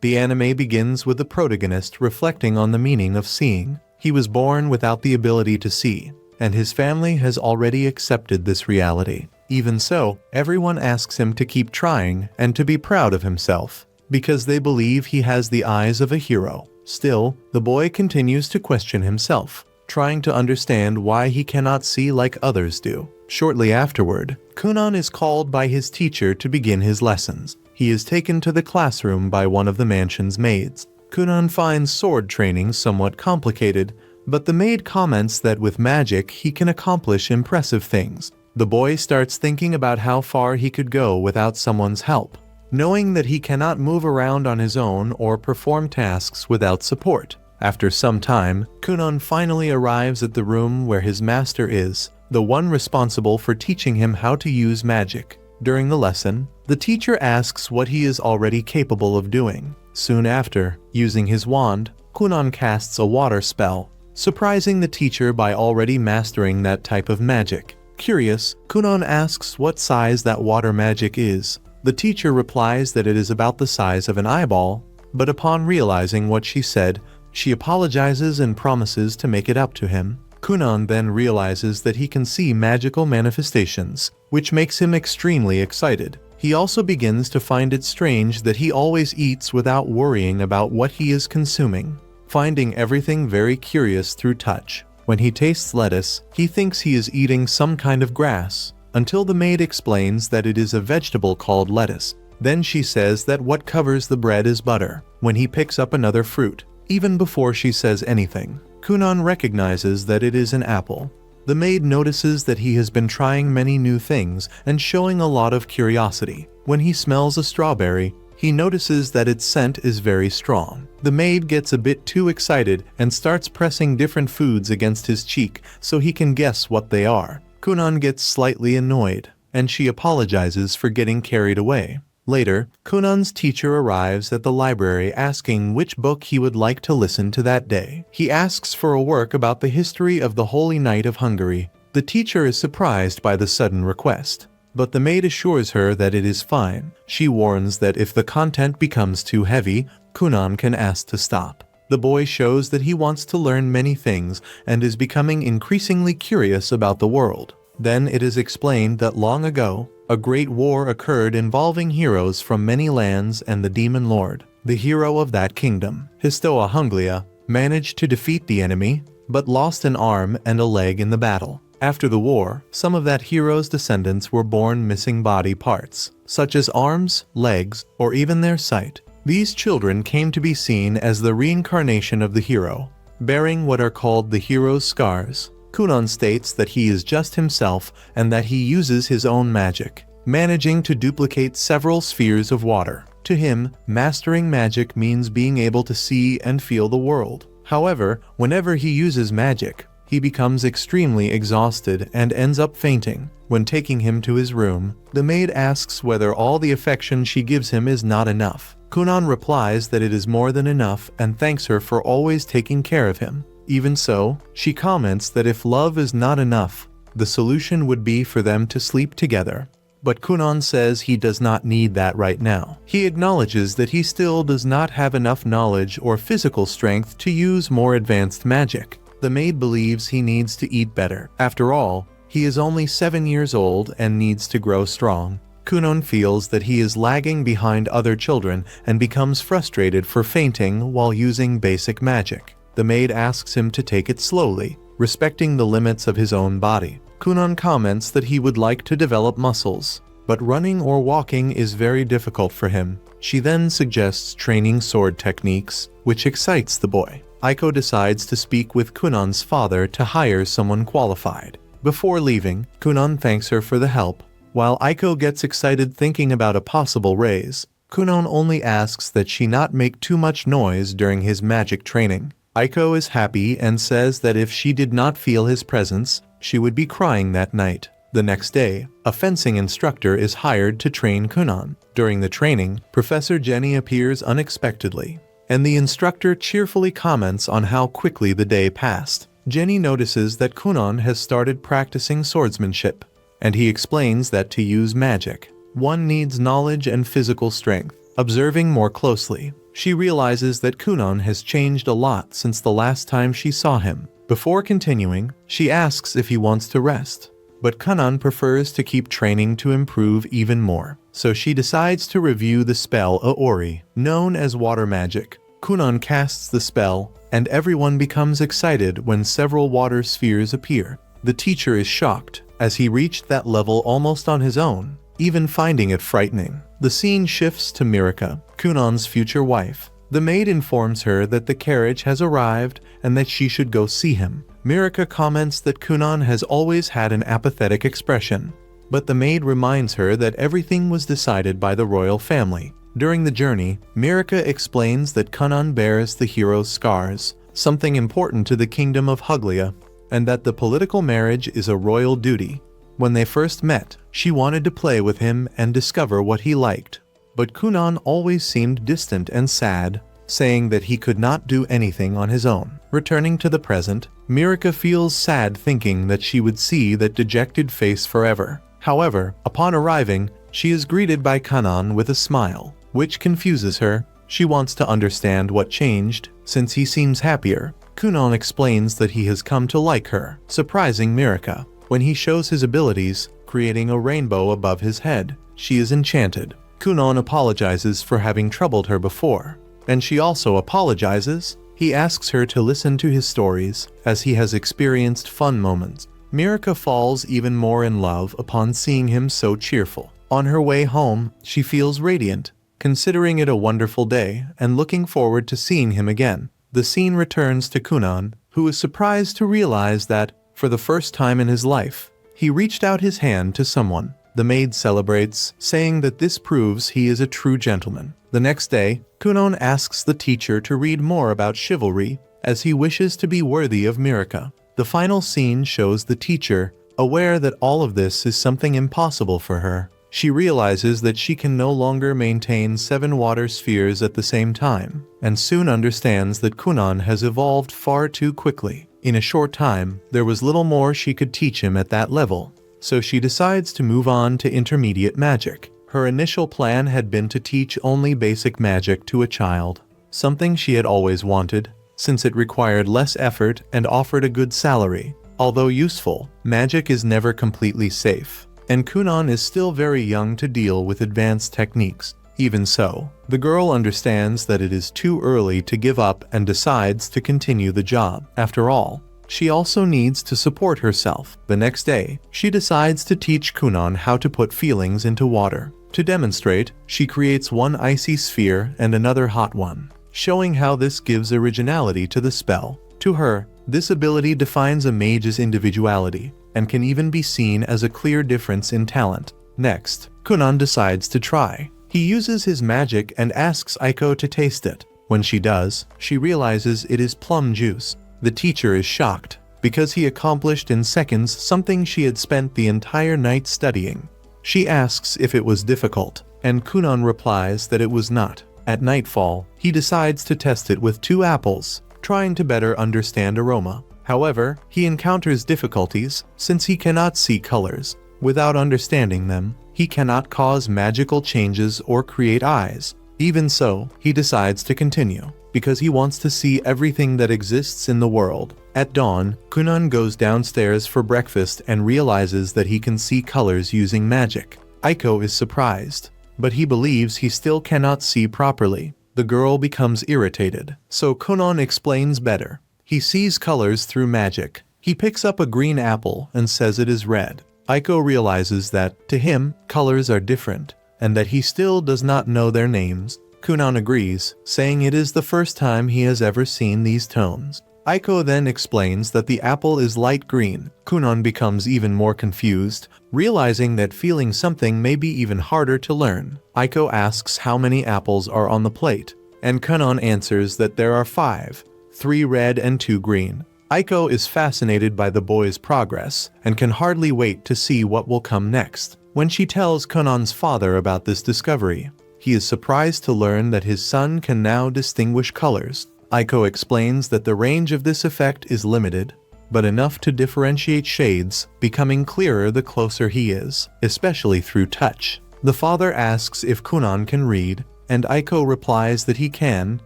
The anime begins with the protagonist reflecting on the meaning of seeing. He was born without the ability to see, and his family has already accepted this reality. Even so, everyone asks him to keep trying and to be proud of himself, because they believe he has the eyes of a hero. Still, the boy continues to question himself, trying to understand why he cannot see like others do. Shortly afterward, Kunon is called by his teacher to begin his lessons. He is taken to the classroom by one of the mansion's maids. Kunon finds sword training somewhat complicated, but the maid comments that with magic he can accomplish impressive things. The boy starts thinking about how far he could go without someone's help, knowing that he cannot move around on his own or perform tasks without support. After some time, Kunon finally arrives at the room where his master is, the one responsible for teaching him how to use magic. During the lesson, the teacher asks what he is already capable of doing. Soon after, using his wand, Kunon casts a water spell, surprising the teacher by already mastering that type of magic. Curious, Kunon asks what size that water magic is. The teacher replies that it is about the size of an eyeball, but upon realizing what she said, she apologizes and promises to make it up to him. Kunon then realizes that he can see magical manifestations, which makes him extremely excited. He also begins to find it strange that he always eats without worrying about what he is consuming, finding everything very curious through touch. When he tastes lettuce, he thinks he is eating some kind of grass, until the maid explains that it is a vegetable called lettuce. Then she says that what covers the bread is butter. When he picks up another fruit, even before she says anything, Kunon recognizes that it is an apple. The maid notices that he has been trying many new things and showing a lot of curiosity. When he smells a strawberry, he notices that its scent is very strong. The maid gets a bit too excited and starts pressing different foods against his cheek so he can guess what they are. Kunon gets slightly annoyed, and she apologizes for getting carried away. Later, Kunon's teacher arrives at the library asking which book he would like to listen to that day. He asks for a work about the history of the Holy Knight of Hungary. The teacher is surprised by the sudden request, but the maid assures her that it is fine. She warns that if the content becomes too heavy, Kunon can ask to stop. The boy shows that he wants to learn many things and is becoming increasingly curious about the world. Then it is explained that long ago, a great war occurred involving heroes from many lands and the demon lord. The hero of that kingdom, Histoa Hunglia, managed to defeat the enemy, but lost an arm and a leg in the battle. After the war, some of that hero's descendants were born missing body parts, such as arms, legs, or even their sight. These children came to be seen as the reincarnation of the hero, bearing what are called the hero's scars. Kunon states that he is just himself and that he uses his own magic, managing to duplicate several spheres of water. To him, mastering magic means being able to see and feel the world. However, whenever he uses magic, he becomes extremely exhausted and ends up fainting. When taking him to his room, the maid asks whether all the affection she gives him is not enough. Kunon replies that it is more than enough and thanks her for always taking care of him. Even so, she comments that if love is not enough, the solution would be for them to sleep together. But Kunon says he does not need that right now. He acknowledges that he still does not have enough knowledge or physical strength to use more advanced magic. The maid believes he needs to eat better. After all, he is only 7 years old and needs to grow strong. Kunon feels that he is lagging behind other children and becomes frustrated for fainting while using basic magic. The maid asks him to take it slowly, respecting the limits of his own body. Kunon comments that he would like to develop muscles, but running or walking is very difficult for him. She then suggests training sword techniques, which excites the boy. Aiko decides to speak with Kunon's father to hire someone qualified. Before leaving, Kunon thanks her for the help. While Aiko gets excited thinking about a possible raise, Kunon only asks that she not make too much noise during his magic training. Aiko is happy and says that if she did not feel his presence, she would be crying that night. The next day, a fencing instructor is hired to train Kunon. During the training, Professor Jenny appears unexpectedly, and the instructor cheerfully comments on how quickly the day passed. Jenny notices that Kunon has started practicing swordsmanship, and he explains that to use magic, one needs knowledge and physical strength. Observing more closely, she realizes that Kunon has changed a lot since the last time she saw him. Before continuing, she asks if he wants to rest. But Kunon prefers to keep training to improve even more. So she decides to review the spell Aori, known as water magic. Kunon casts the spell, and everyone becomes excited when several water spheres appear. The teacher is shocked, as he reached that level almost on his own, even finding it frightening. The scene shifts to Mirika, Kunon's future wife. The maid informs her that the carriage has arrived and that she should go see him. Mirika comments that Kunon has always had an apathetic expression, but the maid reminds her that everything was decided by the royal family. During the journey, Mirika explains that Kunon bears the hero's scars, something important to the kingdom of Huglia, and that the political marriage is a royal duty. When they first met, she wanted to play with him and discover what he liked. But Kunon always seemed distant and sad, saying that he could not do anything on his own. Returning to the present, Mirika feels sad thinking that she would see that dejected face forever. However, upon arriving, she is greeted by Kunon with a smile, which confuses her. She wants to understand what changed, since he seems happier. Kunon explains that he has come to like her, surprising Mirika. When he shows his abilities, creating a rainbow above his head, she is enchanted. Kunon apologizes for having troubled her before, and she also apologizes. He asks her to listen to his stories, as he has experienced fun moments. Mirika falls even more in love upon seeing him so cheerful. On her way home, she feels radiant, considering it a wonderful day and looking forward to seeing him again. The scene returns to Kunon, who is surprised to realize that, for the first time in his life, he reached out his hand to someone. The maid celebrates, saying that this proves he is a true gentleman. The next day, Kunon asks the teacher to read more about chivalry, as he wishes to be worthy of Mirika. The final scene shows the teacher, aware that all of this is something impossible for her. She realizes that she can no longer maintain 7 water spheres at the same time, and soon understands that Kunon has evolved far too quickly. In a short time, there was little more she could teach him at that level, so she decides to move on to intermediate magic. Her initial plan had been to teach only basic magic to a child, something she had always wanted, since it required less effort and offered a good salary. Although useful, magic is never completely safe, and Kunon is still very young to deal with advanced techniques. Even so, the girl understands that it is too early to give up and decides to continue the job. After all, she also needs to support herself. The next day, she decides to teach Kunon how to put feelings into water. To demonstrate, she creates one icy sphere and another hot one, showing how this gives originality to the spell. To her, this ability defines a mage's individuality, and can even be seen as a clear difference in talent. Next, Kunon decides to try. He uses his magic and asks Aiko to taste it. When she does, she realizes it is plum juice. The teacher is shocked, because he accomplished in seconds something she had spent the entire night studying. She asks if it was difficult, and Kunon replies that it was not. At nightfall, he decides to test it with 2 apples, trying to better understand aroma. However, he encounters difficulties, since he cannot see colors. Without understanding them, he cannot cause magical changes or create eyes. Even so, he decides to continue, because he wants to see everything that exists in the world. At dawn, Kunon goes downstairs for breakfast and realizes that he can see colors using magic. Aiko is surprised, but he believes he still cannot see properly. The girl becomes irritated, so Kunon explains better. He sees colors through magic. He picks up a green apple and says it is red. Aiko realizes that, to him, colors are different, and that he still does not know their names. Kunon agrees, saying it is the first time he has ever seen these tones. Aiko then explains that the apple is light green. Kunon becomes even more confused, realizing that feeling something may be even harder to learn. Aiko asks how many apples are on the plate, and Kunon answers that there are 5, 3 red and 2 green. Aiko is fascinated by the boy's progress, and can hardly wait to see what will come next. When she tells Kunon's father about this discovery, he is surprised to learn that his son can now distinguish colors. Aiko explains that the range of this effect is limited, but enough to differentiate shades, becoming clearer the closer he is, especially through touch. The father asks if Kunon can read, and Aiko replies that he can,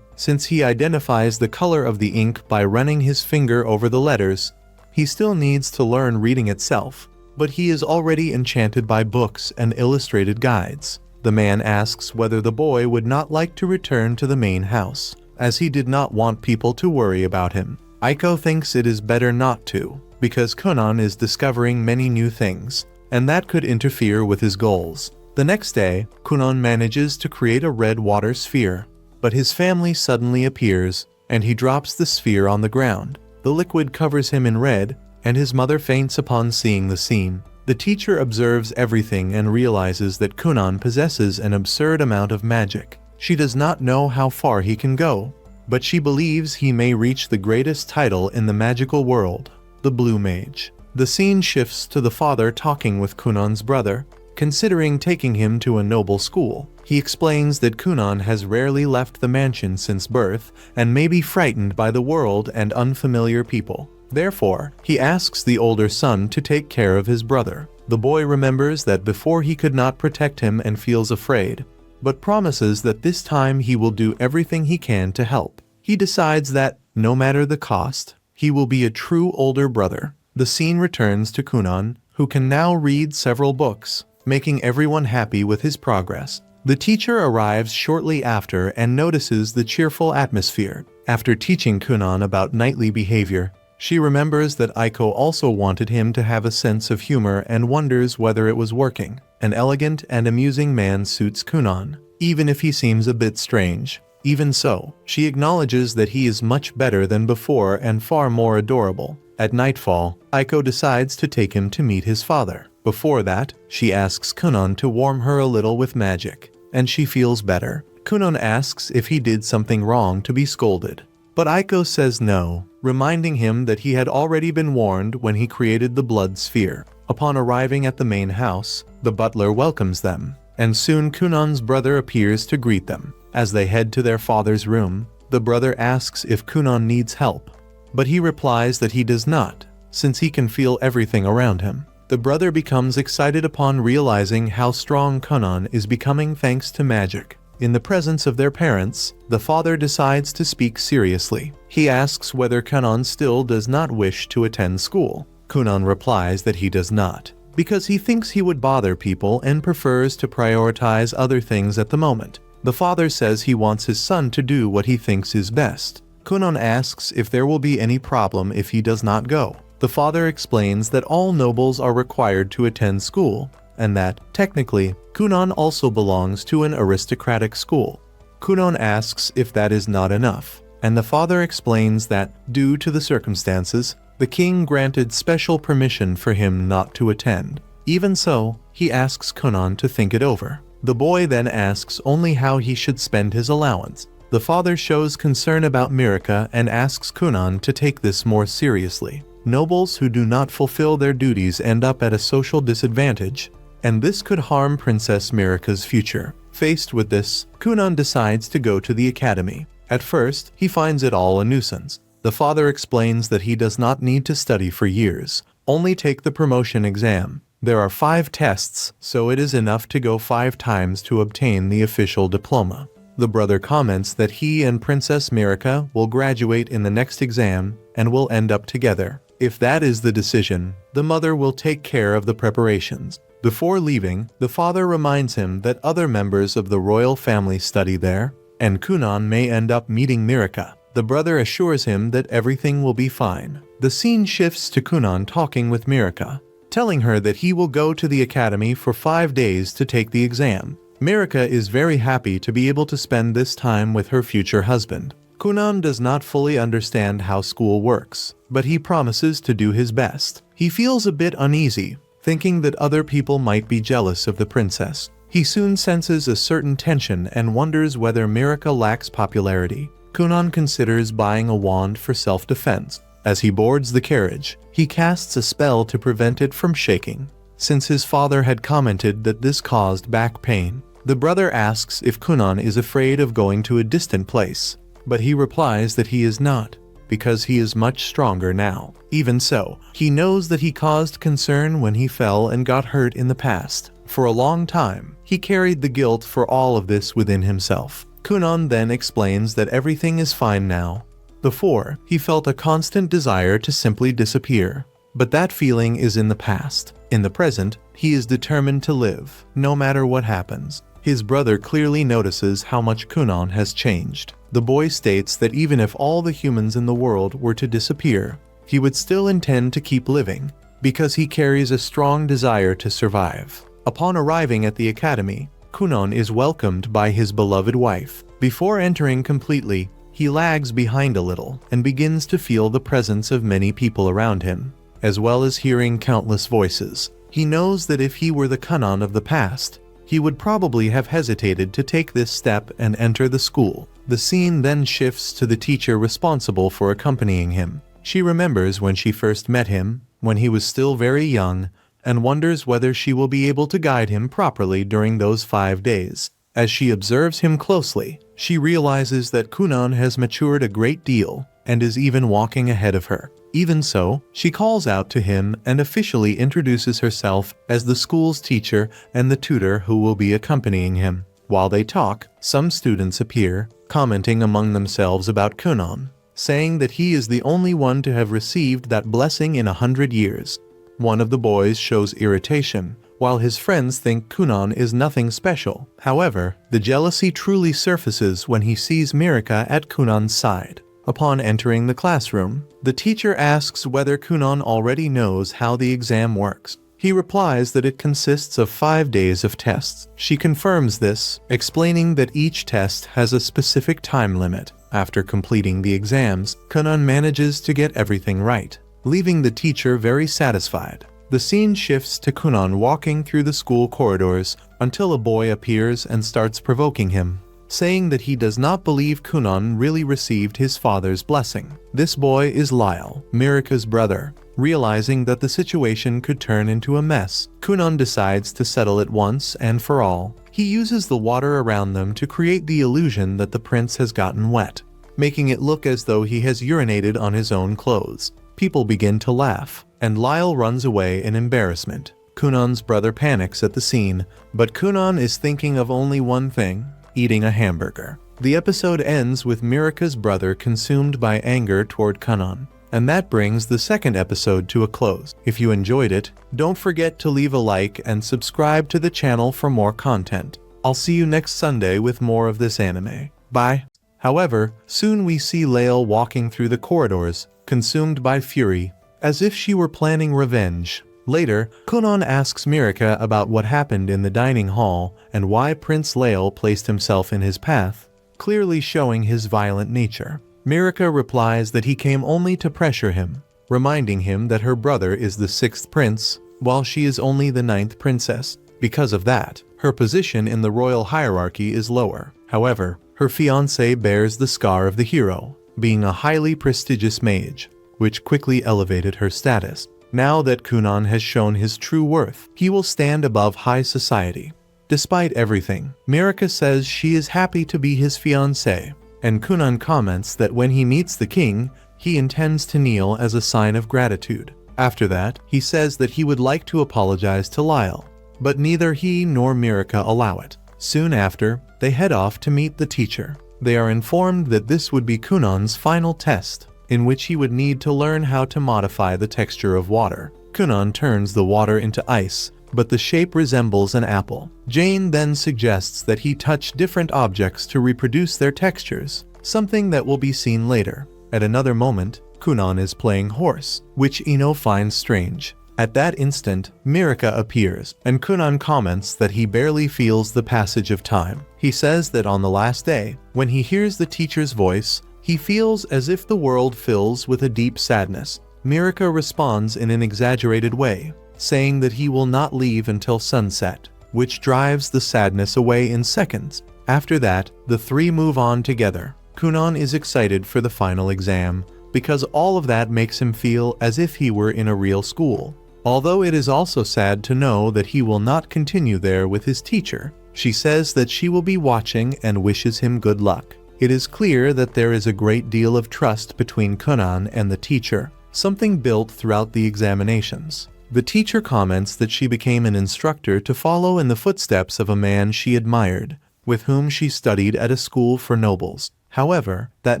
since he identifies the color of the ink by running his finger over the letters. He still needs to learn reading itself, but he is already enchanted by books and illustrated guides. The man asks whether the boy would not like to return to the main house, as he did not want people to worry about him. Aiko thinks it is better not to, because Kunon is discovering many new things, and that could interfere with his goals. The next day, Kunon manages to create a red water sphere, but his family suddenly appears, and he drops the sphere on the ground. The liquid covers him in red, and his mother faints upon seeing the scene. The teacher observes everything and realizes that Kunon possesses an absurd amount of magic. She does not know how far he can go, but she believes he may reach the greatest title in the magical world, the Blue Mage. The scene shifts to the father talking with Kunon's brother, considering taking him to a noble school. He explains that Kunon has rarely left the mansion since birth and may be frightened by the world and unfamiliar people. Therefore, he asks the older son to take care of his brother. The boy remembers that before he could not protect him and feels afraid, but promises that this time he will do everything he can to help. He decides that, no matter the cost, he will be a true older brother. The scene returns to Kunon, who can now read several books, making everyone happy with his progress. The teacher arrives shortly after and notices the cheerful atmosphere. After teaching Kunon about knightly behavior, she remembers that Aiko also wanted him to have a sense of humor and wonders whether it was working. An elegant and amusing man suits Kunon, even if he seems a bit strange. Even so, she acknowledges that he is much better than before and far more adorable. At nightfall, Aiko decides to take him to meet his father. Before that, she asks Kunon to warm her a little with magic, and she feels better. Kunon asks if he did something wrong to be scolded, but Aiko says no, reminding him that he had already been warned when he created the blood sphere. Upon arriving at the main house, the butler welcomes them, and soon Kunon's brother appears to greet them. As they head to their father's room, the brother asks if Kunon needs help, but he replies that he does not, since he can feel everything around him. The brother becomes excited upon realizing how strong Kunon is becoming thanks to magic. In the presence of their parents, the father decides to speak seriously. He asks whether Kunon still does not wish to attend school. Kunon replies that he does not, because he thinks he would bother people and prefers to prioritize other things at the moment. The father says he wants his son to do what he thinks is best. Kunon asks if there will be any problem if he does not go. The father explains that all nobles are required to attend school, and that, technically, Kunon also belongs to an aristocratic school. Kunon asks if that is not enough, and the father explains that, due to the circumstances, the king granted special permission for him not to attend. Even so, he asks Kunon to think it over. The boy then asks only how he should spend his allowance. The father shows concern about Mirka and asks Kunon to take this more seriously. Nobles who do not fulfill their duties end up at a social disadvantage, and this could harm Princess Mirka's future. Faced with this, Kunon decides to go to the academy. At first, he finds it all a nuisance. The father explains that he does not need to study for years, only take the promotion exam. There are 5 tests, so it is enough to go 5 times to obtain the official diploma. The brother comments that he and Princess Mirka will graduate in the next exam and will end up together. If that is the decision, the mother will take care of the preparations. Before leaving, the father reminds him that other members of the royal family study there, and Kunon may end up meeting Mirka. The brother assures him that everything will be fine. The scene shifts to Kunon talking with Mirka, telling her that he will go to the academy for 5 days to take the exam. Mirka is very happy to be able to spend this time with her future husband. Kunon does not fully understand how school works, but he promises to do his best. He feels a bit uneasy, thinking that other people might be jealous of the princess. He soon senses a certain tension and wonders whether Mirka lacks popularity. Kunon considers buying a wand for self-defense. As he boards the carriage, he casts a spell to prevent it from shaking, since his father had commented that this caused back pain. The brother asks if Kunon is afraid of going to a distant place, but he replies that he is not, because he is much stronger now. Even so, he knows that he caused concern when he fell and got hurt in the past. For a long time, he carried the guilt for all of this within himself. Kunon then explains that everything is fine now. Before, he felt a constant desire to simply disappear. But that feeling is in the past. In the present, he is determined to live, no matter what happens. His brother clearly notices how much Kunon has changed. The boy states that even if all the humans in the world were to disappear, he would still intend to keep living, because he carries a strong desire to survive. Upon arriving at the academy, Kunon is welcomed by his beloved wife. Before entering completely, he lags behind a little and begins to feel the presence of many people around him, as well as hearing countless voices. He knows that if he were the Kunon of the past, he would probably have hesitated to take this step and enter the school. The scene then shifts to the teacher responsible for accompanying him. She remembers when she first met him, when he was still very young, and wonders whether she will be able to guide him properly during those 5 days. As she observes him closely, she realizes that Kunon has matured a great deal and is even walking ahead of her. Even so, she calls out to him and officially introduces herself as the school's teacher and the tutor who will be accompanying him. While they talk, some students appear, commenting among themselves about Kunon, saying that he is the only one to have received that blessing in 100 years. One of the boys shows irritation, while his friends think Kunon is nothing special. However, the jealousy truly surfaces when he sees Mirika at Kunon's side. Upon entering the classroom, the teacher asks whether Kunon already knows how the exam works. He replies that it consists of 5 days of tests. She confirms this, explaining that each test has a specific time limit. After completing the exams, Kunon manages to get everything right, leaving the teacher very satisfied. The scene shifts to Kunon walking through the school corridors until a boy appears and starts provoking him, saying that he does not believe Kunon really received his father's blessing. This boy is Lyle, Mirika's brother. Realizing that the situation could turn into a mess, Kunon decides to settle it once and for all. He uses the water around them to create the illusion that the prince has gotten wet, making it look as though he has urinated on his own clothes. People begin to laugh, and Lyle runs away in embarrassment. Kunon's brother panics at the scene, but Kunon is thinking of only one thing: eating a hamburger. The episode ends with Mirika's brother consumed by anger toward Kunon. And that brings the second episode to a close. If you enjoyed it, don't forget to leave a like and subscribe to the channel for more content. I'll see you next Sunday with more of this anime. Bye. However, soon we see Lael walking through the corridors, consumed by fury, as if she were planning revenge. Later, Kunon asks Mirika about what happened in the dining hall and why Prince Lael placed himself in his path, clearly showing his violent nature. Mirika replies that he came only to pressure him, reminding him that her brother is the 6th prince, while she is only the 9th princess. Because of that, her position in the royal hierarchy is lower. However, her fiancé bears the scar of the hero, being a highly prestigious mage, which quickly elevated her status. Now that Kunon has shown his true worth, he will stand above high society. Despite everything, Mirika says she is happy to be his fiancé, and Kunon comments that when he meets the king, he intends to kneel as a sign of gratitude. After that, he says that he would like to apologize to Lyle, but neither he nor Mirika allow it. Soon after, they head off to meet the teacher. They are informed that this would be Kunon's final test, in which he would need to learn how to modify the texture of water. Kunon turns the water into ice, but the shape resembles an apple. Jane then suggests that he touch different objects to reproduce their textures, something that will be seen later. At another moment, Kunon is playing horse, which Ino finds strange. At that instant, Mirika appears, and Kunon comments that he barely feels the passage of time. He says that on the last day, when he hears the teacher's voice, he feels as if the world fills with a deep sadness. Mirika responds in an exaggerated way, saying that he will not leave until sunset, which drives the sadness away in seconds. After that, the three move on together. Kunon is excited for the final exam, because all of that makes him feel as if he were in a real school. Although it is also sad to know that he will not continue there with his teacher. She says that she will be watching and wishes him good luck. It is clear that there is a great deal of trust between Kunon and the teacher, something built throughout the examinations. The teacher comments that she became an instructor to follow in the footsteps of a man she admired, with whom she studied at a school for nobles. However, that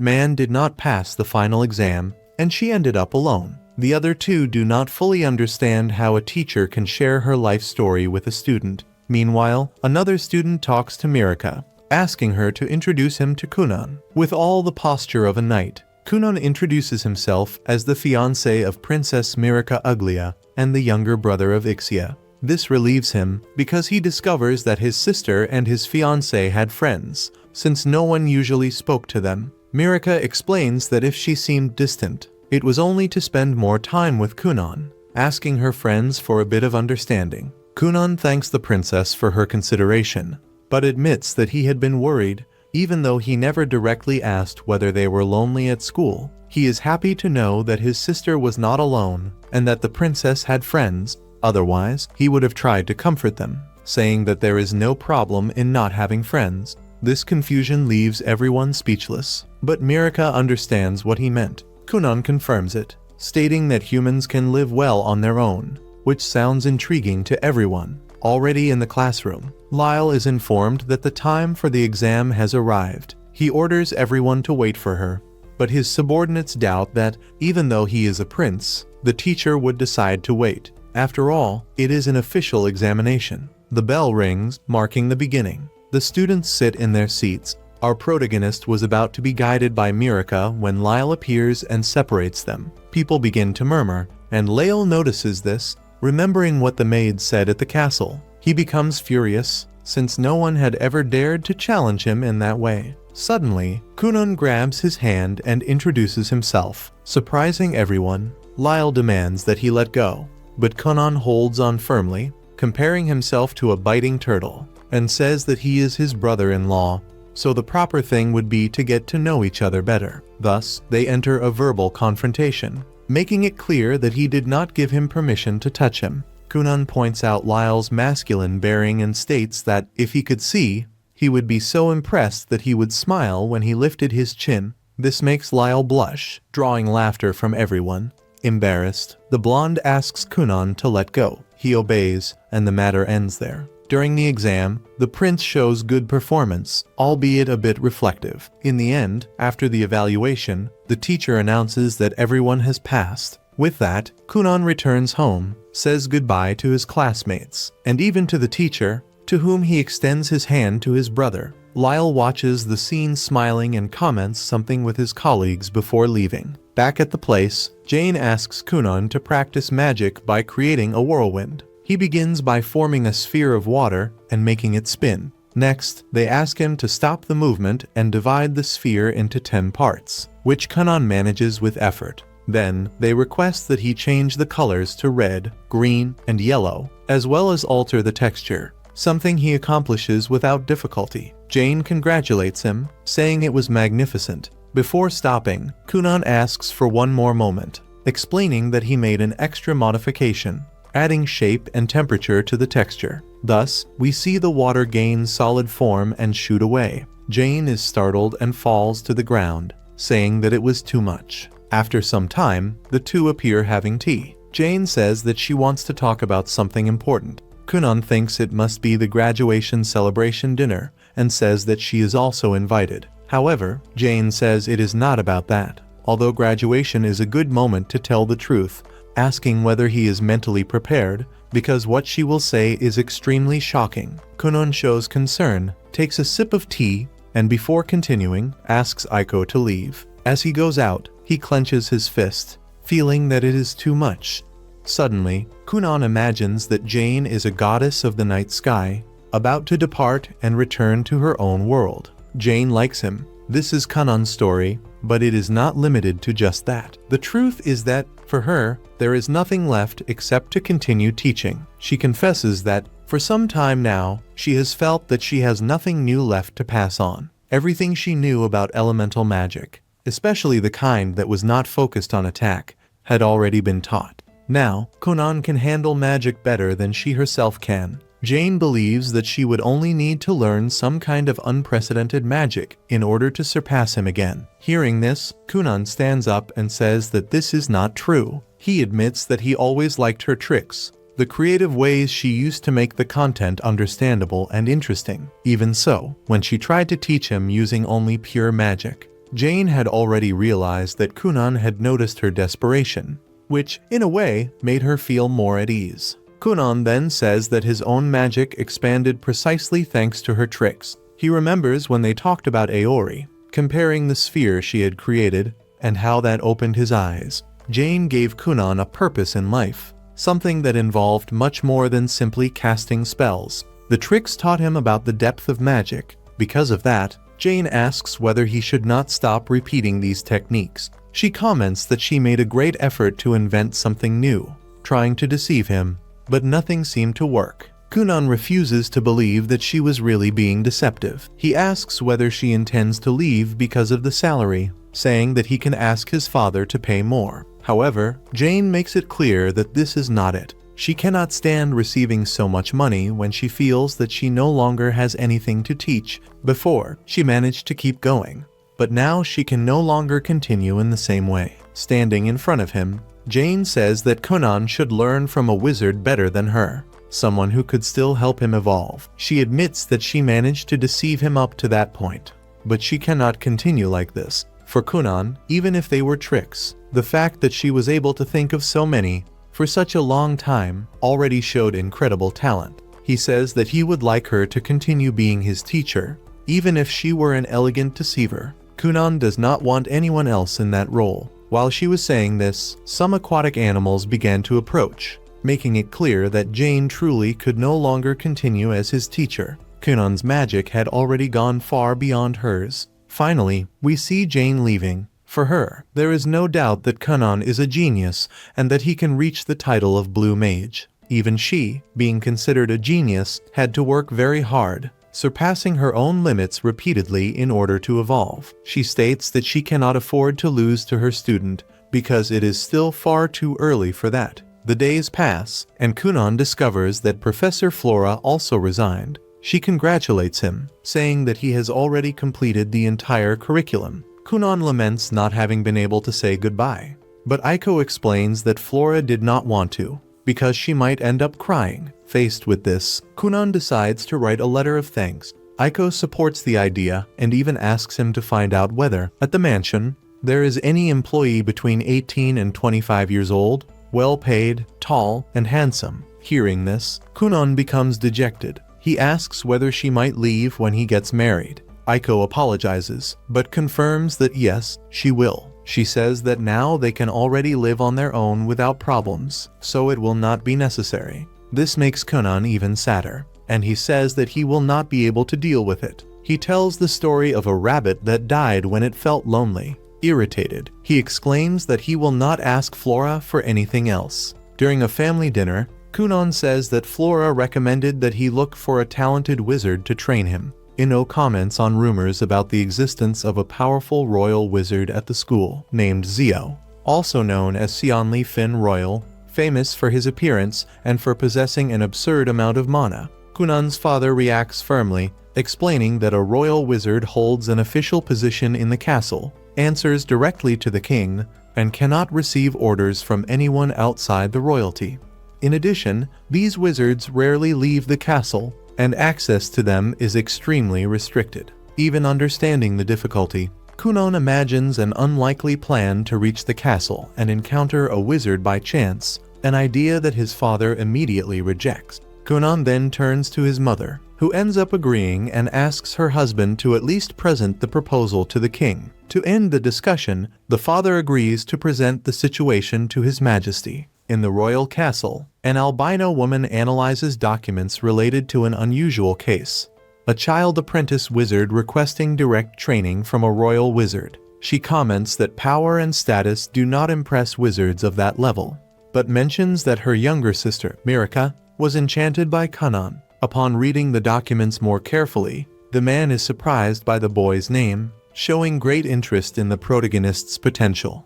man did not pass the final exam, and she ended up alone. The other two do not fully understand how a teacher can share her life story with a student. Meanwhile, another student talks to Mirika, asking her to introduce him to Kunon. With all the posture of a knight, Kunon introduces himself as the fiancé of Princess Mirika Uglia and the younger brother of Ixia. This relieves him because he discovers that his sister and his fiancé had friends, since no one usually spoke to them. Mirika explains that if she seemed distant, it was only to spend more time with Kunon, asking her friends for a bit of understanding. Kunon thanks the princess for her consideration, but admits that he had been worried, even though he never directly asked whether they were lonely at school. He is happy to know that his sister was not alone and that the princess had friends, otherwise he would have tried to comfort them, saying that there is no problem in not having friends. This confusion leaves everyone speechless, but Mirika understands what he meant. Kunon confirms it, stating that humans can live well on their own, which sounds intriguing to everyone. Already in the classroom, Lyle is informed that the time for the exam has arrived. He orders everyone to wait for her, but his subordinates doubt that, even though he is a prince, the teacher would decide to wait. After all, it is an official examination. The bell rings, marking the beginning. The students sit in their seats. Our protagonist was about to be guided by Mirika when Lyle appears and separates them. People begin to murmur, and Lyle notices this, remembering what the maid said at the castle. He becomes furious, since no one had ever dared to challenge him in that way. Suddenly, Kunon grabs his hand and introduces himself. Surprising everyone, Lyle demands that he let go, but Kunon holds on firmly, comparing himself to a biting turtle, and says that he is his brother-in-law, so the proper thing would be to get to know each other better. Thus, they enter a verbal confrontation, making it clear that he did not give him permission to touch him. Kunon points out Lyle's masculine bearing and states that, if he could see, he would be so impressed that he would smile when he lifted his chin. This makes Lyle blush, drawing laughter from everyone. Embarrassed, the blonde asks Kunon to let go. He obeys, and the matter ends there. During the exam, the prince shows good performance, albeit a bit reflective. In the end, after the evaluation, the teacher announces that everyone has passed. With that, Kunon returns home, says goodbye to his classmates, and even to the teacher, to whom he extends his hand to his brother. Lyle watches the scene smiling and comments something with his colleagues before leaving. Back at the place, Jane asks Kunon to practice magic by creating a whirlwind. He begins by forming a sphere of water and making it spin. Next, they ask him to stop the movement and divide the sphere into 10 parts, which Kunon manages with effort. Then, they request that he change the colors to red, green, and yellow, as well as alter the texture, something he accomplishes without difficulty. Jane congratulates him, saying it was magnificent. Before stopping, Kunon asks for one more moment, explaining that he made an extra modification, adding shape and temperature to the texture. Thus, we see the water gain solid form and shoot away. Jane is startled and falls to the ground, saying that it was too much. After some time, the two appear having tea. Jane says that she wants to talk about something important. Kunon thinks it must be the graduation celebration dinner and says that she is also invited. However, Jane says it is not about that, although graduation is a good moment to tell the truth, asking whether he is mentally prepared, because what she will say is extremely shocking. Kunon shows concern, takes a sip of tea, and before continuing, asks Aiko to leave. As he goes out, he clenches his fist, feeling that it is too much. Suddenly, Kunon imagines that Jane is a goddess of the night sky, about to depart and return to her own world. Jane likes him. This is Kunon's story, but it is not limited to just that. The truth is that, for her, there is nothing left except to continue teaching. She confesses that, for some time now, she has felt that she has nothing new left to pass on. Everything she knew about elemental magic, especially the kind that was not focused on attack, had already been taught. Now, Kunon can handle magic better than she herself can. Jane believes that she would only need to learn some kind of unprecedented magic in order to surpass him again. Hearing this, Kunon stands up and says that this is not true. He admits that he always liked her tricks, the creative ways she used to make the content understandable and interesting. Even so, when she tried to teach him using only pure magic, Jane had already realized that Kunon had noticed her desperation, which, in a way, made her feel more at ease. Kunon then says that his own magic expanded precisely thanks to her tricks. He remembers when they talked about Aori, comparing the sphere she had created, and how that opened his eyes. Jane gave Kunon a purpose in life, something that involved much more than simply casting spells. The tricks taught him about the depth of magic. Because of that, Jane asks whether he should not stop repeating these techniques. She comments that she made a great effort to invent something new, trying to deceive him, but nothing seemed to work. Kunon refuses to believe that she was really being deceptive. He asks whether she intends to leave because of the salary, saying that he can ask his father to pay more. However, Jane makes it clear that this is not it. She cannot stand receiving so much money when she feels that she no longer has anything to teach. Before, she managed to keep going, but now she can no longer continue in the same way. Standing in front of him, Jane says that Kunon should learn from a wizard better than her, someone who could still help him evolve. She admits that she managed to deceive him up to that point, but she cannot continue like this. For Kunon, even if they were tricks, the fact that she was able to think of so many for such a long time already showed incredible talent. He says that he would like her to continue being his teacher, even if she were an elegant deceiver. Kunon does not want anyone else in that role. While she was saying this, some aquatic animals began to approach, making it clear that Jane truly could no longer continue as his teacher. Kunon's magic had already gone far beyond hers. Finally, we see Jane leaving. For her, there is no doubt that Kunon is a genius and that he can reach the title of Blue Mage. Even she, being considered a genius, had to work very hard, surpassing her own limits repeatedly in order to evolve. She states that she cannot afford to lose to her student because it is still far too early for that. The days pass, and Kunon discovers that Professor Flora also resigned. She congratulates him, saying that he has already completed the entire curriculum. Kunon laments not having been able to say goodbye, but Aiko explains that Flora did not want to, because she might end up crying. Faced with this, Kunon decides to write a letter of thanks. Aiko supports the idea and even asks him to find out whether, at the mansion, there is any employee between 18 and 25 years old, well-paid, tall, and handsome. Hearing this, Kunon becomes dejected. He asks whether she might leave when he gets married. Aiko apologizes, but confirms that yes, she will. She says that now they can already live on their own without problems, so it will not be necessary. This makes Kunon even sadder, and he says that he will not be able to deal with it. He tells the story of a rabbit that died when it felt lonely. Irritated, he exclaims that he will not ask Flora for anything else. During a family dinner, Kunon says that Flora recommended that he look for a talented wizard to train him. Ino comments on rumors about the existence of a powerful royal wizard at the school, named Zio, also known as Sionli Fin Royal, famous for his appearance and for possessing an absurd amount of mana. Kunon's father reacts firmly, explaining that a royal wizard holds an official position in the castle, answers directly to the king, and cannot receive orders from anyone outside the royalty. In addition, these wizards rarely leave the castle, and access to them is extremely restricted. Even understanding the difficulty, Kunon imagines an unlikely plan to reach the castle and encounter a wizard by chance, an idea that his father immediately rejects. Kunon then turns to his mother, who ends up agreeing and asks her husband to at least present the proposal to the king. To end the discussion, the father agrees to present the situation to His Majesty. In the royal castle, an albino woman analyzes documents related to an unusual case. A child apprentice wizard requesting direct training from a royal wizard. She comments that power and status do not impress wizards of that level, but mentions that her younger sister, Mirika, was enchanted by Kunon. Upon reading the documents more carefully, the man is surprised by the boy's name, showing great interest in the protagonist's potential.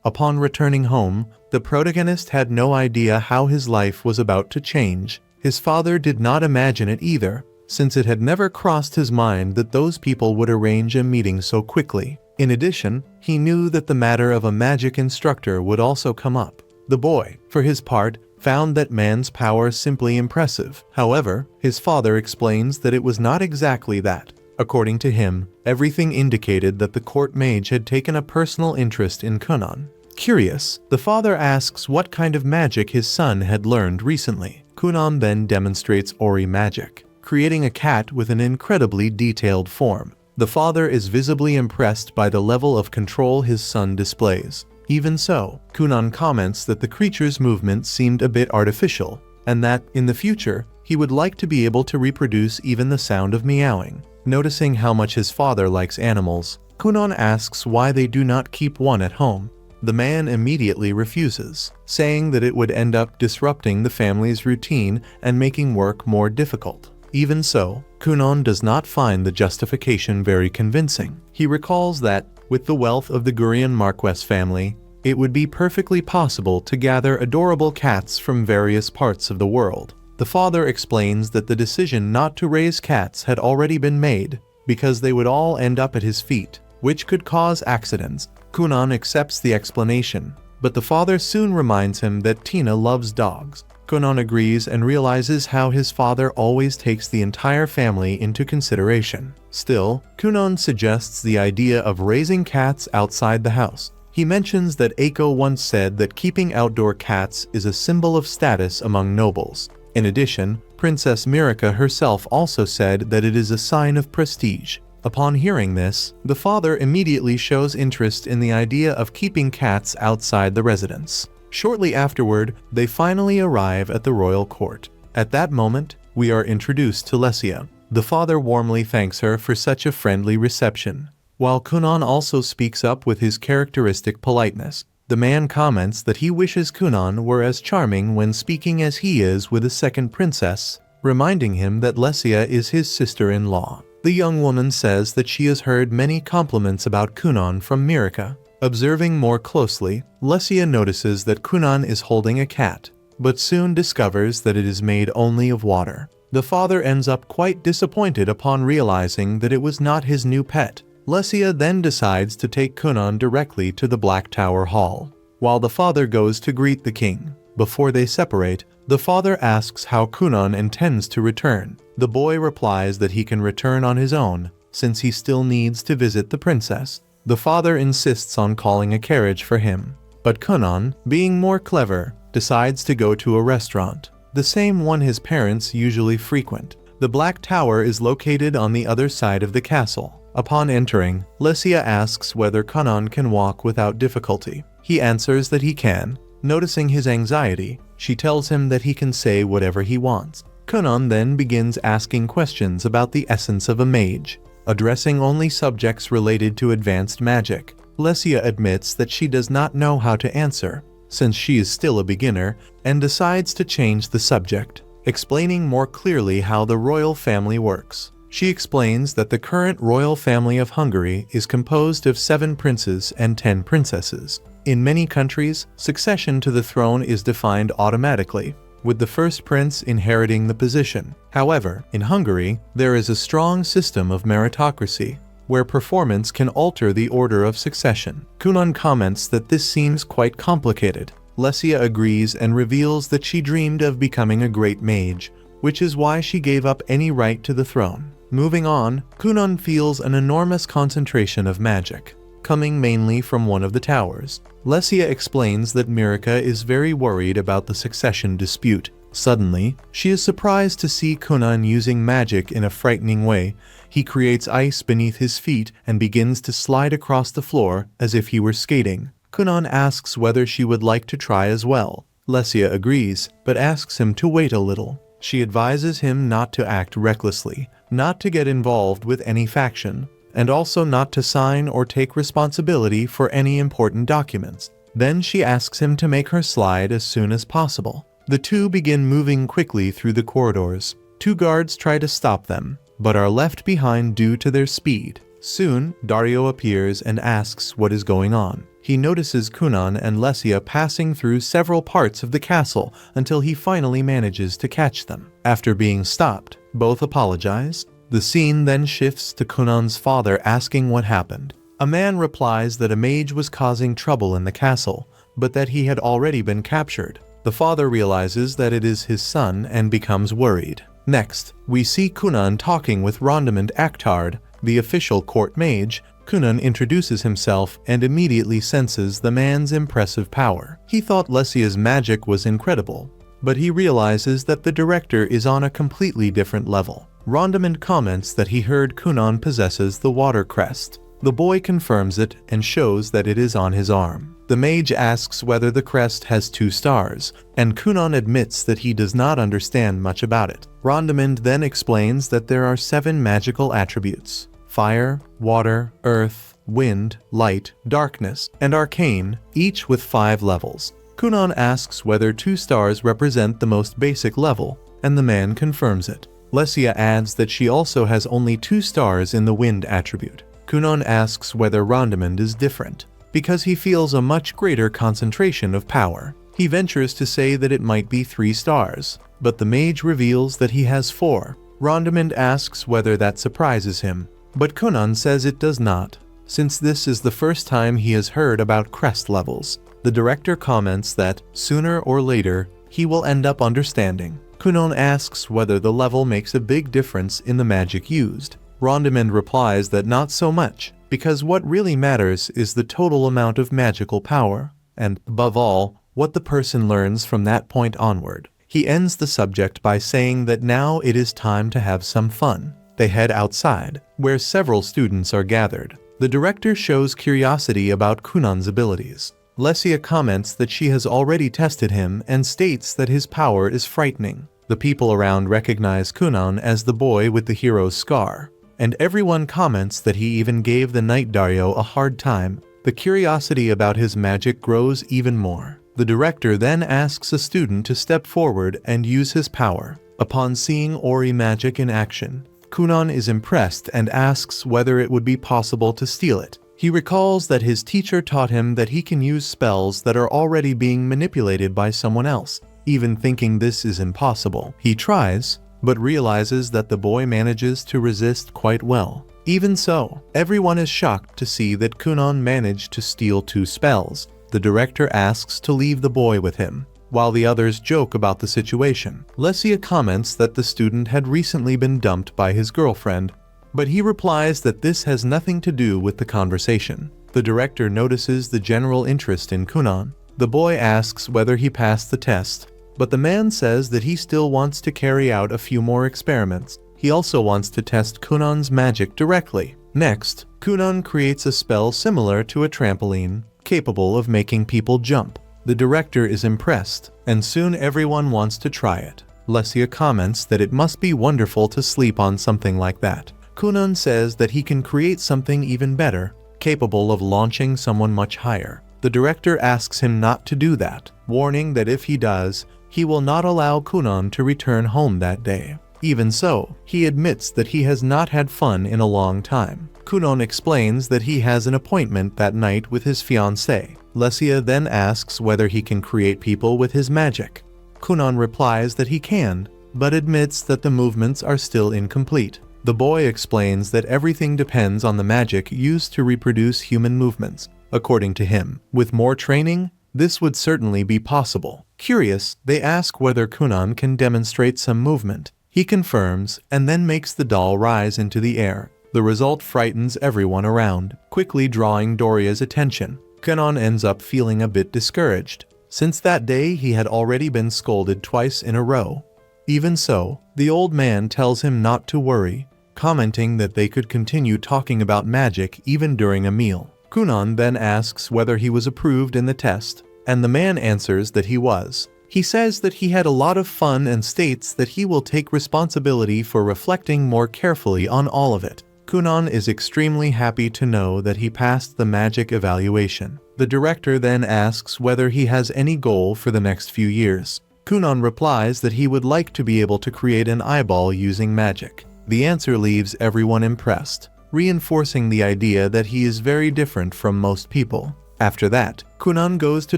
Upon returning home, the protagonist had no idea how his life was about to change. His father did not imagine it either, since it had never crossed his mind that those people would arrange a meeting so quickly. In addition, he knew that the matter of a magic instructor would also come up. The boy, for his part, found that man's power simply impressive. However, his father explains that it was not exactly that. According to him, everything indicated that the court mage had taken a personal interest in Kunon. Curious, the father asks what kind of magic his son had learned recently. Kunon then demonstrates Ori magic, creating a cat with an incredibly detailed form. The father is visibly impressed by the level of control his son displays. Even so, Kunon comments that the creature's movement seemed a bit artificial, and that, in the future, he would like to be able to reproduce even the sound of meowing. Noticing how much his father likes animals, Kunon asks why they do not keep one at home. The man immediately refuses, saying that it would end up disrupting the family's routine and making work more difficult. Even so, Kunon does not find the justification very convincing. He recalls that, with the wealth of the Gurian Marquess family, it would be perfectly possible to gather adorable cats from various parts of the world. The father explains that the decision not to raise cats had already been made, because they would all end up at his feet, which could cause accidents. Kunon accepts the explanation, but the father soon reminds him that Tina loves dogs. Kunon agrees and realizes how his father always takes the entire family into consideration. Still, Kunon suggests the idea of raising cats outside the house. He mentions that Eiko once said that keeping outdoor cats is a symbol of status among nobles. In addition, Princess Mirica herself also said that it is a sign of prestige. Upon hearing this, the father immediately shows interest in the idea of keeping cats outside the residence. Shortly afterward, they finally arrive at the royal court. At that moment, we are introduced to Lesia. The father warmly thanks her for such a friendly reception, while Kunon also speaks up with his characteristic politeness. The man comments that he wishes Kunon were as charming when speaking as he is with a second princess, reminding him that Lesia is his sister-in-law. The young woman says that she has heard many compliments about Kunon from Mirica. Observing more closely, Lesia notices that Kunon is holding a cat, but soon discovers that it is made only of water. The father ends up quite disappointed upon realizing that it was not his new pet. Lesia then decides to take Kunon directly to the Black Tower Hall, while the father goes to greet the king. Before they separate, the father asks how Kunon intends to return. The boy replies that he can return on his own, since he still needs to visit the princess. The father insists on calling a carriage for him, but Kunon, being more clever, decides to go to a restaurant, the same one his parents usually frequent. The Black Tower is located on the other side of the castle. Upon entering, Lesia asks whether Kunon can walk without difficulty. He answers that he can. Noticing his anxiety, she tells him that he can say whatever he wants. Kunon then begins asking questions about the essence of a mage, addressing only subjects related to advanced magic. Lesia admits that she does not know how to answer, since she is still a beginner, and decides to change the subject, explaining more clearly how the royal family works. She explains that the current royal family of Hungary is composed of 7 princes and 10 princesses. In many countries, succession to the throne is defined automatically, with the first prince inheriting the position. However, in Hungary, there is a strong system of meritocracy, where performance can alter the order of succession. Kunon comments that this seems quite complicated. Lesia agrees and reveals that she dreamed of becoming a great mage, which is why she gave up any right to the throne. Moving on, Kunon feels an enormous concentration of magic, coming mainly from one of the towers. Lesia explains that Mirica is very worried about the succession dispute. Suddenly, she is surprised to see Kunon using magic in a frightening way. He creates ice beneath his feet and begins to slide across the floor as if he were skating. Kunon asks whether she would like to try as well. Lesia agrees, but asks him to wait a little. She advises him not to act recklessly, not to get involved with any faction, and also not to sign or take responsibility for any important documents. Then she asks him to make her slide as soon as possible. The two begin moving quickly through the corridors. 2 guards try to stop them, but are left behind due to their speed. Soon, Dario appears and asks what is going on. He notices Kunon and Lesia passing through several parts of the castle until he finally manages to catch them. After being stopped, both apologize. The scene then shifts to Kunon's father asking what happened. A man replies that a mage was causing trouble in the castle, but that he had already been captured. The father realizes that it is his son and becomes worried. Next, we see Kunon talking with Rondamund Aktard, the official court mage. Kunon introduces himself and immediately senses the man's impressive power. He thought Lesia's magic was incredible, but he realizes that the director is on a completely different level. Rondamund comments that he heard Kunon possesses the water crest. The boy confirms it and shows that it is on his arm. The mage asks whether the crest has 2 stars, and Kunon admits that he does not understand much about it. Rondamund then explains that there are 7 magical attributes: fire, water, earth, wind, light, darkness, and arcane, each with 5 levels. Kunon asks whether 2 stars represent the most basic level, and the man confirms it. Lesia adds that she also has only 2 stars in the wind attribute. Kunon asks whether Rondamund is different, because he feels a much greater concentration of power. He ventures to say that it might be 3 stars, but the mage reveals that he has 4. Rondamund asks whether that surprises him, but Kunon says it does not, since this is the first time he has heard about crest levels. The director comments that, sooner or later, he will end up understanding. Kunon asks whether the level makes a big difference in the magic used. Rondamund replies that not so much, because what really matters is the total amount of magical power, and, above all, what the person learns from that point onward. He ends the subject by saying that now it is time to have some fun. They head outside, where several students are gathered. The director shows curiosity about Kunon's abilities. Lesia comments that she has already tested him and states that his power is frightening. The people around recognize Kunon as the boy with the hero's scar, and everyone comments that he even gave the Knight Dario a hard time. The curiosity about his magic grows even more. The director then asks a student to step forward and use his power. Upon seeing Ori magic in action, Kunon is impressed and asks whether it would be possible to steal it. He recalls that his teacher taught him that he can use spells that are already being manipulated by someone else. Even thinking this is impossible, he tries, but realizes that the boy manages to resist quite well. Even so, everyone is shocked to see that Kunon managed to steal 2 spells. The director asks to leave the boy with him, while the others joke about the situation. Lesia comments that the student had recently been dumped by his girlfriend, but he replies that this has nothing to do with the conversation. The director notices the general interest in Kunon. The boy asks whether he passed the test, but the man says that he still wants to carry out a few more experiments. He also wants to test Kunon's magic directly. Next, Kunon creates a spell similar to a trampoline, capable of making people jump. The director is impressed, and soon everyone wants to try it. Lesia comments that it must be wonderful to sleep on something like that. Kunon says that he can create something even better, capable of launching someone much higher. The director asks him not to do that, warning that if he does, he will not allow Kunon to return home that day. Even so, he admits that he has not had fun in a long time. Kunon explains that he has an appointment that night with his fiancée. Lesia then asks whether he can create people with his magic. Kunon replies that he can, but admits that the movements are still incomplete. The boy explains that everything depends on the magic used to reproduce human movements. According to him, with more training, this would certainly be possible. Curious, they ask whether Kunon can demonstrate some movement. He confirms, and then makes the doll rise into the air. The result frightens everyone around, quickly drawing Doria's attention. Kunon ends up feeling a bit discouraged. Since that day, he had already been scolded twice in a row. Even so, the old man tells him not to worry, commenting that they could continue talking about magic even during a meal. Kunon then asks whether he was approved in the test, and the man answers that he was. He says that he had a lot of fun and states that he will take responsibility for reflecting more carefully on all of it. Kunon is extremely happy to know that he passed the magic evaluation. The director then asks whether he has any goal for the next few years. Kunon replies that he would like to be able to create an eyeball using magic. The answer leaves everyone impressed, reinforcing the idea that he is very different from most people. After that, Kunon goes to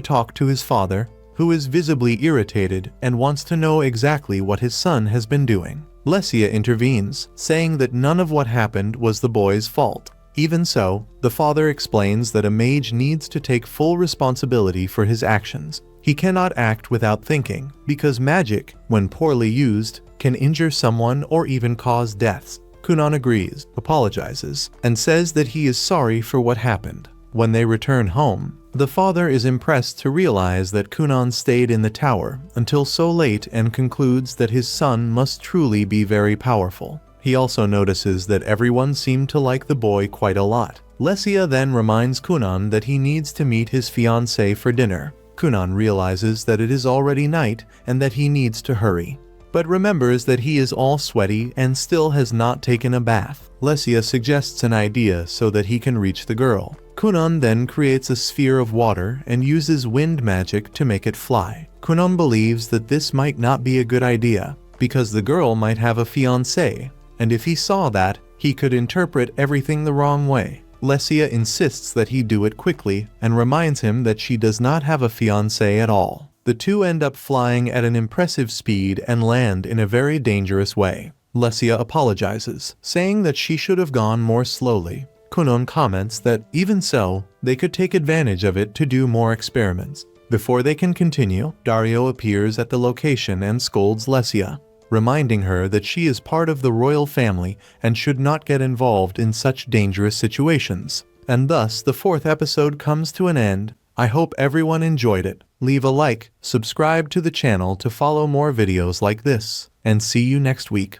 talk to his father, who is visibly irritated and wants to know exactly what his son has been doing. Lesia intervenes, saying that none of what happened was the boy's fault. Even so, the father explains that a mage needs to take full responsibility for his actions. He cannot act without thinking, because magic, when poorly used, can injure someone or even cause deaths. Kunon agrees, apologizes, and says that he is sorry for what happened. When they return home, the father is impressed to realize that Kunon stayed in the tower until so late and concludes that his son must truly be very powerful. He also notices that everyone seemed to like the boy quite a lot. Lesia then reminds Kunon that he needs to meet his fiancée for dinner. Kunon realizes that it is already night and that he needs to hurry, but remembers that he is all sweaty and still has not taken a bath. Lesia suggests an idea so that he can reach the girl. Kunon then creates a sphere of water and uses wind magic to make it fly. Kunon believes that this might not be a good idea, because the girl might have a fiancé, and if he saw that, he could interpret everything the wrong way. Lesia insists that he do it quickly and reminds him that she does not have a fiancé at all. The two end up flying at an impressive speed and land in a very dangerous way. Lesia apologizes, saying that she should have gone more slowly. Kunon comments that, even so, they could take advantage of it to do more experiments. Before they can continue, Dario appears at the location and scolds Lesia, reminding her that she is part of the royal family and should not get involved in such dangerous situations. And thus, the 4th episode comes to an end. I hope everyone enjoyed it. Leave a like, subscribe to the channel to follow more videos like this, and see you next week.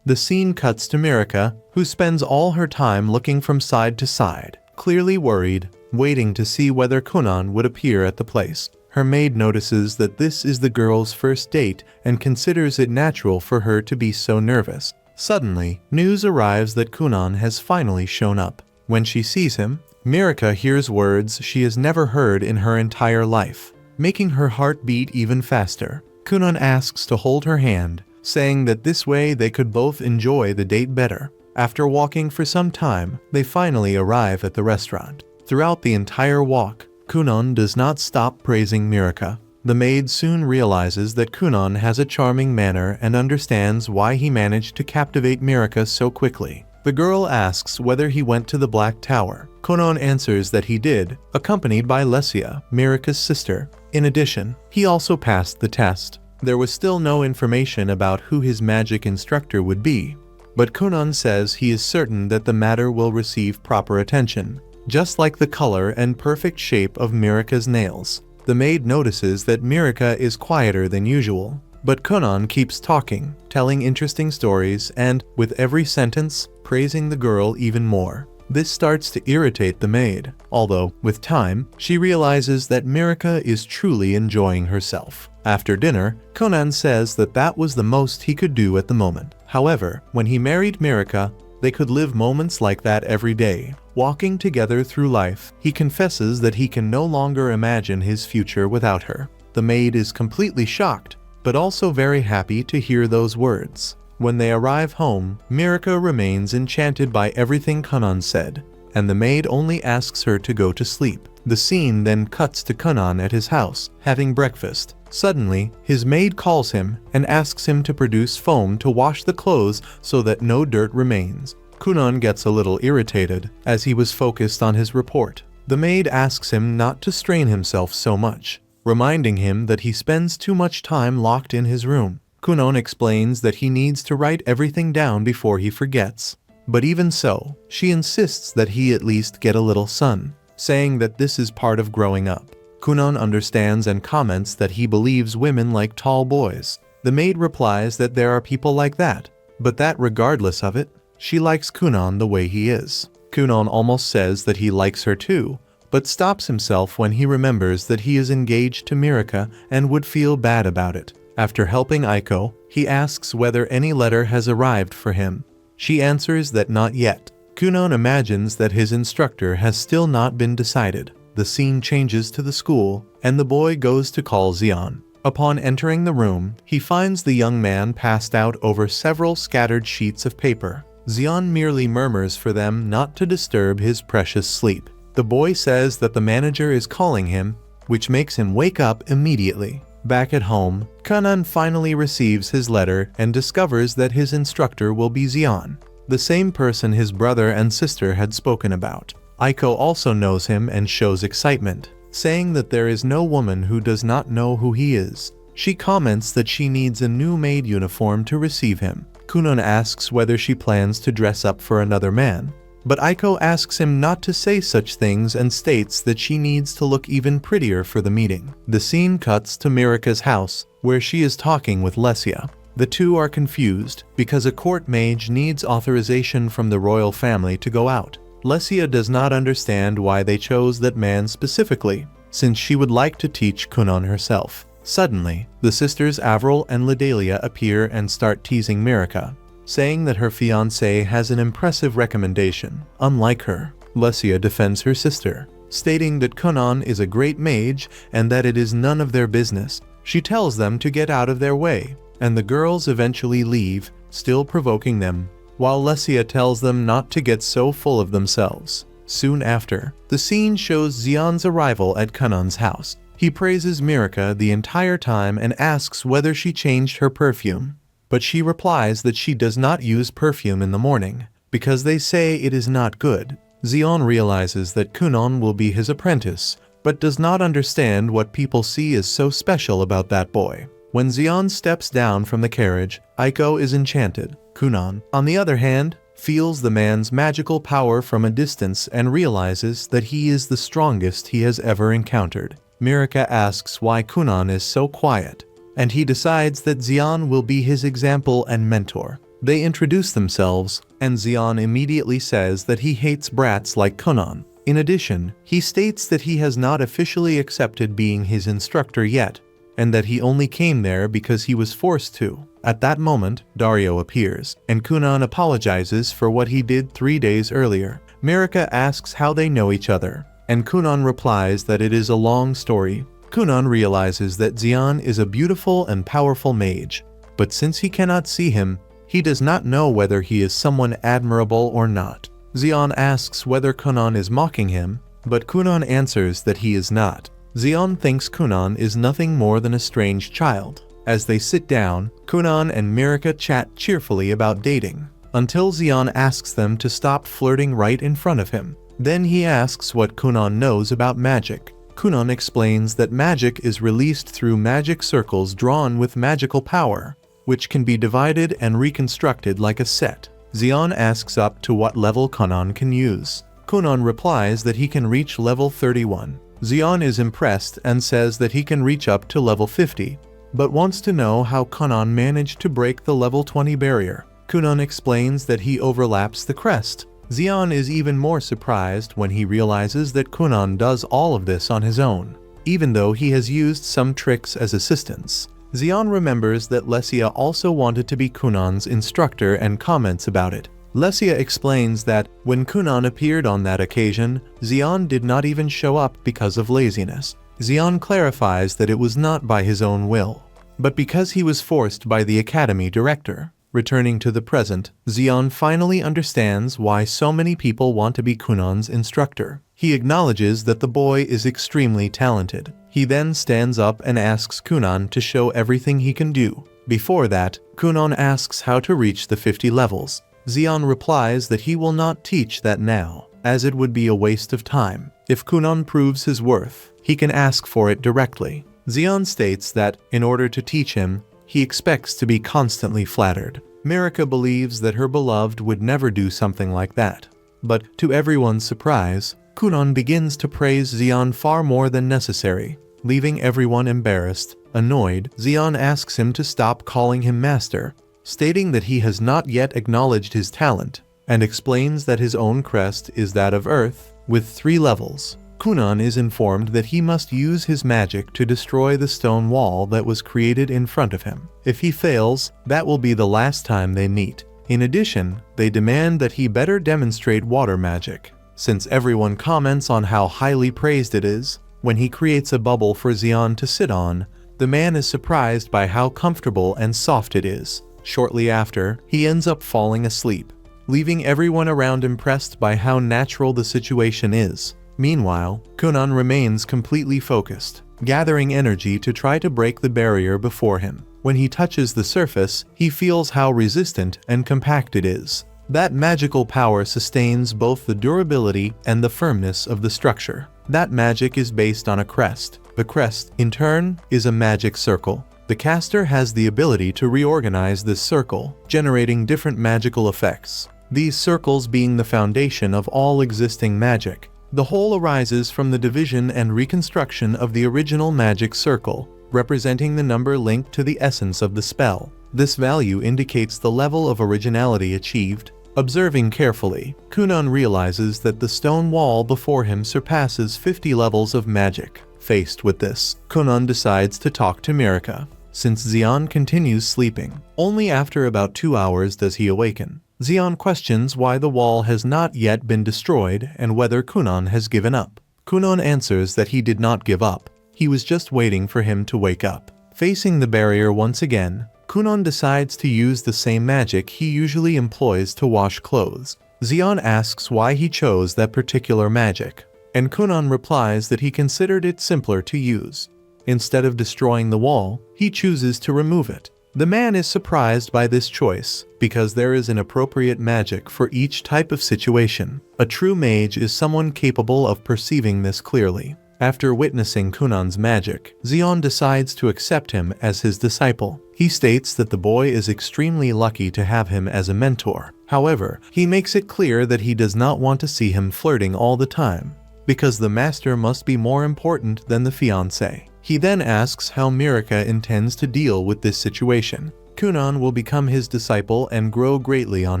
The scene cuts to Mirika, who spends all her time looking from side to side, clearly worried, waiting to see whether Kunon would appear at the place. Her maid notices that this is the girl's first date and considers it natural for her to be so nervous. Suddenly, news arrives that Kunon has finally shown up. When she sees him, Mirika hears words she has never heard in her entire life, making her heart beat even faster. Kunon asks to hold her hand, saying that this way they could both enjoy the date better. After walking for some time, they finally arrive at the restaurant. Throughout the entire walk, Kunon does not stop praising Mirika. The maid soon realizes that Kunon has a charming manner and understands why he managed to captivate Mirika so quickly. The girl asks whether he went to the Black Tower. Kunon answers that he did, accompanied by Lesia, Mirika's sister. In addition, he also passed the test. There was still no information about who his magic instructor would be, but Kunon says he is certain that the matter will receive proper attention, just like the color and perfect shape of Mirika's nails. The maid notices that Mirika is quieter than usual, but Kunon keeps talking, telling interesting stories and, with every sentence, praising the girl even more. This starts to irritate the maid, although, with time, she realizes that Mirika is truly enjoying herself. After dinner, Kunon says that that was the most he could do at the moment. However, when he married Mirika, they could live moments like that every day. Walking together through life, he confesses that he can no longer imagine his future without her. The maid is completely shocked, but also very happy to hear those words. When they arrive home, Mirika remains enchanted by everything Kunon said, and the maid only asks her to go to sleep. The scene then cuts to Kunon at his house, having breakfast. Suddenly, his maid calls him and asks him to produce foam to wash the clothes so that no dirt remains. Kunon gets a little irritated, as he was focused on his report. The maid asks him not to strain himself so much, reminding him that he spends too much time locked in his room. Kunon explains that he needs to write everything down before he forgets. But even so, she insists that he at least get a little sun, saying that this is part of growing up. Kunon understands and comments that he believes women like tall boys. The maid replies that there are people like that, but that regardless of it, she likes Kunon the way he is. Kunon almost says that he likes her too, but stops himself when he remembers that he is engaged to Mirika and would feel bad about it. After helping Aiko, he asks whether any letter has arrived for him. She answers that not yet. Kunon imagines that his instructor has still not been decided. The scene changes to the school, and the boy goes to call Xian. Upon entering the room, he finds the young man passed out over several scattered sheets of paper. Xian merely murmurs for them not to disturb his precious sleep. The boy says that the manager is calling him, which makes him wake up immediately. Back at home, Kunon finally receives his letter and discovers that his instructor will be Xian. the same person his brother and sister had spoken about. Aiko also knows him and shows excitement, saying that there is no woman who does not know who he is. She comments that she needs a new maid uniform to receive him. Kunon asks whether she plans to dress up for another man, but Aiko asks him not to say such things and states that she needs to look even prettier for the meeting. The scene cuts to Mirika's house, where she is talking with Lesia. The two are confused because a court mage needs authorization from the royal family to go out. Lesia does not understand why they chose that man specifically, since she would like to teach Kunon herself. Suddenly, the sisters Avril and Ledalia appear and start teasing Mirika, saying that her fiancé has an impressive recommendation. Unlike her, Lesia defends her sister, stating that Kunon is a great mage and that it is none of their business. She tells them to get out of their way, and the girls eventually leave, still provoking them, while Lesia tells them not to get so full of themselves. Soon after, the scene shows Xion's arrival at Kunon's house. He praises Mirika the entire time and asks whether she changed her perfume, but she replies that she does not use perfume in the morning, because they say it is not good. Xion realizes that Kunon will be his apprentice, but does not understand what people see as so special about that boy. When Xion steps down from the carriage, Aiko is enchanted. Kunon, on the other hand, feels the man's magical power from a distance and realizes that he is the strongest he has ever encountered. Mirika asks why Kunon is so quiet, and he decides that Xion will be his example and mentor. They introduce themselves, and Xion immediately says that he hates brats like Kunon. In addition, he states that he has not officially accepted being his instructor yet, and that he only came there because he was forced to. At that moment, Dario appears, and Kunon apologizes for what he did 3 days earlier. Mirika asks how they know each other, and Kunon replies that it is a long story. Kunon realizes that Xion is a beautiful and powerful mage, but since he cannot see him, he does not know whether he is someone admirable or not. Xion asks whether Kunon is mocking him, but Kunon answers that he is not. Xion thinks Kunon is nothing more than a strange child. As they sit down, Kunon and Mirika chat cheerfully about dating, until Xion asks them to stop flirting right in front of him. Then he asks what Kunon knows about magic. Kunon explains that magic is released through magic circles drawn with magical power, which can be divided and reconstructed like a set. Xion asks up to what level Kunon can use. Kunon replies that he can reach level 31. Xion is impressed and says that he can reach up to level 50, but wants to know how Kunon managed to break the level 20 barrier. Kunon explains that he overlaps the crest. Xion is even more surprised when he realizes that Kunon does all of this on his own, even though he has used some tricks as assistants. Xion remembers that Lesia also wanted to be Kunon's instructor and comments about it. Lesia explains that when Kunon appeared on that occasion, Xion did not even show up because of laziness. Xion clarifies that it was not by his own will, but because he was forced by the academy director. Returning to the present, Xion finally understands why so many people want to be Kunon's instructor. He acknowledges that the boy is extremely talented. He then stands up and asks Kunon to show everything he can do. Before that, Kunon asks how to reach the 50 levels. Xion replies that he will not teach that now, as it would be a waste of time. If Kunon proves his worth, he can ask for it directly. Xion states that, in order to teach him, he expects to be constantly flattered. Mirika believes that her beloved would never do something like that. But, to everyone's surprise, Kunon begins to praise Xion far more than necessary, leaving everyone embarrassed. Annoyed, Xion asks him to stop calling him master, stating that he has not yet acknowledged his talent, and explains that his own crest is that of Earth, with 3 levels. Kunon is informed that he must use his magic to destroy the stone wall that was created in front of him. If he fails, that will be the last time they meet. In addition, they demand that he better demonstrate water magic, since everyone comments on how highly praised it is. When he creates a bubble for Xion to sit on, the man is surprised by how comfortable and soft it is. Shortly after, he ends up falling asleep, leaving everyone around impressed by how natural the situation is. Meanwhile, Kunon remains completely focused, gathering energy to try to break the barrier before him. When he touches the surface, he feels how resistant and compact it is. That magical power sustains both the durability and the firmness of the structure. That magic is based on a crest. The crest, in turn, is a magic circle. The caster has the ability to reorganize this circle, generating different magical effects. These circles being the foundation of all existing magic. The whole arises from the division and reconstruction of the original magic circle, representing the number linked to the essence of the spell. This value indicates the level of originality achieved. Observing carefully, Kunon realizes that the stone wall before him surpasses 50 levels of magic. Faced with this, Kunon decides to talk to Mirka. Since Xion continues sleeping, only after about 2 hours does he awaken. Xion questions why the wall has not yet been destroyed and whether Kunon has given up. Kunon answers that he did not give up, he was just waiting for him to wake up. Facing the barrier once again, Kunon decides to use the same magic he usually employs to wash clothes. Xion asks why he chose that particular magic, and Kunon replies that he considered it simpler to use. Instead of destroying the wall, he chooses to remove it. The man is surprised by this choice, because there is an appropriate magic for each type of situation. A true mage is someone capable of perceiving this clearly. After witnessing Kunon's magic, Xion decides to accept him as his disciple. He states that the boy is extremely lucky to have him as a mentor. However, he makes it clear that he does not want to see him flirting all the time, because the master must be more important than the fiancé. He then asks how Mirka intends to deal with this situation. Kunon will become his disciple and grow greatly on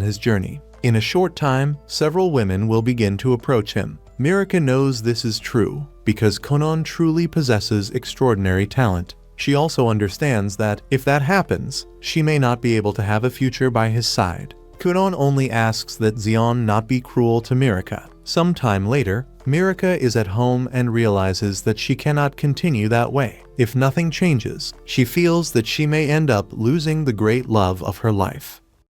his journey. In a short time, several women will begin to approach him. Mirka knows this is true, because Kunon truly possesses extraordinary talent. She also understands that, if that happens, she may not be able to have a future by his side. Kunon only asks that Xion not be cruel to Mirka. Sometime later, Mirka is at home and realizes that she cannot continue that way. If nothing changes, she feels that she may end up losing the great love of her life.